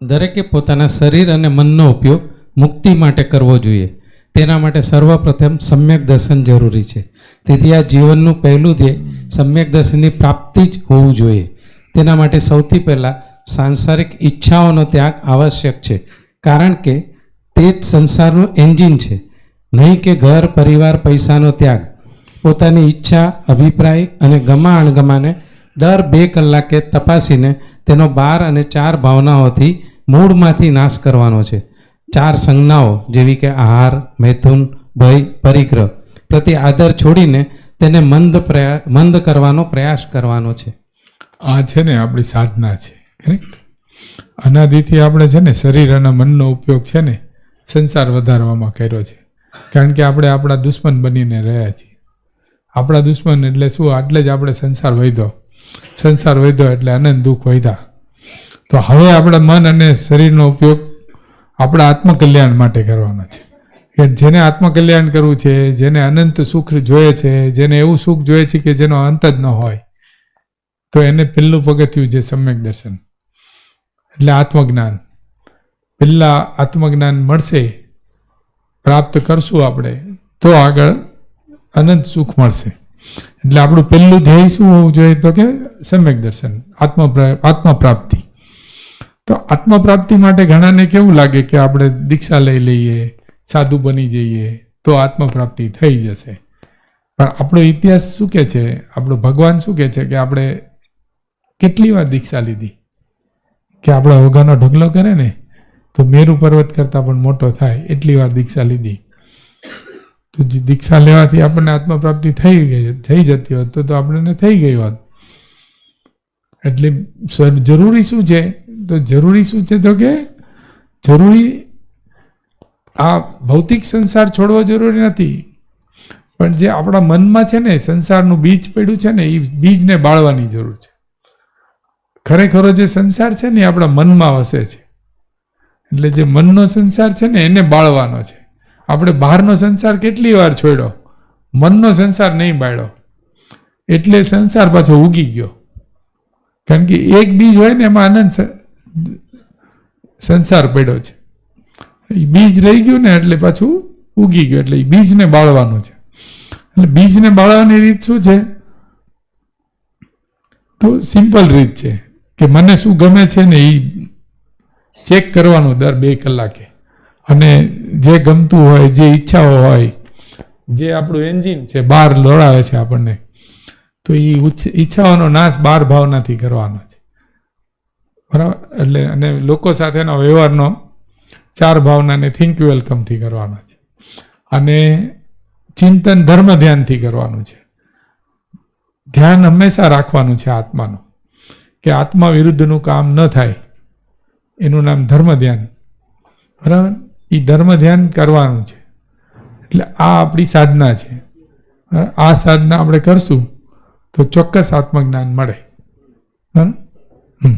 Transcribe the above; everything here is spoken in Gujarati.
દરેકે પોતાના શરીર અને મનનો ઉપયોગ મુક્તિ માટે કરવો જોઈએ. તેના માટે સર્વપ્રથમ સમ્યક દર્શન જરૂરી છે. તેથી આ જીવનનું પહેલું ધ્યેય સમ્યક દર્શનની પ્રાપ્તિ જ હોવું જોઈએ. તેના માટે સૌથી પહેલાં સાંસારિક ઈચ્છાઓનો ત્યાગ આવશ્યક છે, કારણ કે તે જ સંસારનું એન્જિન છે. નહીં કે ઘર, પરિવાર, પૈસાનો ત્યાગ. પોતાની ઈચ્છા, અભિપ્રાય અને ગમા અણગમાને દર 2 કલાકે તપાસીને તેનો 12 અને 4 ભાવનાઓથી મૂળમાંથી નાશ કરવાનો છે. 4 સંજ્ઞાઓ જેવી કે આહાર, મૈથુન, ભય, પરિગ્રહ પ્રત્યે આદર છોડીને તેને મંદ કરવાનો પ્રયાસ કરવાનો છે. આ છે ને આપણી સાધના છે. કરેક્ટ. અનાદિથી આપણે છે ને શરીર અને મનનો ઉપયોગ છે ને સંસાર વધારવામાં કર્યો છે, કારણ કે આપણે આપણા દુશ્મન બનીને રહ્યા છીએ. આપણા દુશ્મન એટલે શું? આટલે જ આપણે સંસાર વધ્યો એટલે અનંત દુઃખ વધ્યા. તો હવે આપણે મન અને શરીરનો ઉપયોગ આપણા આત્મકલ્યાણ માટે કરવાનો છે. કે જેને આત્મકલ્યાણ કરવું છે, જેને અનંત સુખ જોઈએ છે, જેને એવું સુખ જોઈએ છે કે જેનો અંત જ ન હોય, તો એને પહેલું પગથિયું છે સમ્યક દર્શન, એટલે આત્મજ્ઞાન. પહેલાં આત્મજ્ઞાન મળશે, પ્રાપ્ત કરશું આપણે, તો આગળ અનંત સુખ મળશે. એટલે આપણું પહેલું ધ્યેય શું હોવું જોઈએ? તો કે સમ્યક દર્શન, આત્મપ્રાપ્તિ. તો આત્મપ્રાપ્તિ માટે ઘણાને કેવું લાગે કે આપણે દીક્ષા લઈ લઈએ, સાધુ બની જઈએ તો આત્મપ્રાપ્તિ થઈ જશે. પણ આપણો ઇતિહાસ શું કહે છે? આપણો ભગવાન શું કહે છે? કે આપણે કેટલી વાર દીક્ષા લીધી? કે આપણા વગાનો ઢગલો કરે ને તો મેરુ પર્વત કરતાં પણ મોટો થાય, એટલી વાર દીક્ષા લીધી. તો દીક્ષા લેવાથી આપણને આત્મપ્રાપ્તિ થઈ જતી હોત તો આપણને થઈ ગઈ હોત. એટલે જરૂરી શું છે? તો કે જરૂરી આ ભૌતિક સંસાર છોડવો જરૂરી નથી, પણ જે આપણા મનમાં છે ને સંસારનું બીજ પડ્યું છે ને, એ બીજને બાળવાની જરૂર છે. ખરેખરો જે સંસાર છે ને એ આપણા મનમાં વસે છે. એટલે જે મનનો સંસાર છે ને એને બાળવાનો છે. આપણે બહારનો સંસાર કેટલી વાર છોડ્યો, મનનો સંસાર નહીં બાળ્યો, એટલે સંસાર પાછો ઉગી ગયો. કારણ કે એક બીજ હોય ને એમાં આનંદ સંસાર પડ્યો છે. એ બીજ રહી ગયું ને એટલે પાછું ઉગી ગયું. એટલે એ બીજને બાળવાનું છે. એટલે બીજને બાળવાની રીત શું છે? તો સિમ્પલ રીત છે કે મને શું ગમે છે ને એ ચેક કરવાનું દર 2 કલાકે. અને જે ગમતું હોય, જે ઈચ્છાઓ હોય, જે આપણું એન્જિન છે બહાર દોડાવે છે આપણને, તો એ ઈચ્છાઓનો નાશ 12 ભાવનાથી કરવાનો છે. બરાબર? એટલે અને લોકો સાથેનો વ્યવહારનો 4 ભાવનાને થિંક વેલકમથી કરવાનો છે. અને ચિંતન ધર્મ ધ્યાનથી કરવાનું છે. ધ્યાન હંમેશા રાખવાનું છે આત્માનું, કે આત્મા વિરુદ્ધનું કામ ન થાય. એનું નામ ધર્મ ધ્યાન. બરાબર? એ ધર્મ ધ્યાન કરવાનું છે. એટલે આ આપણી સાધના છે. આ સાધના આપણે કરશું તો ચોક્કસ આત્મજ્ઞાન મળે. બરાબર?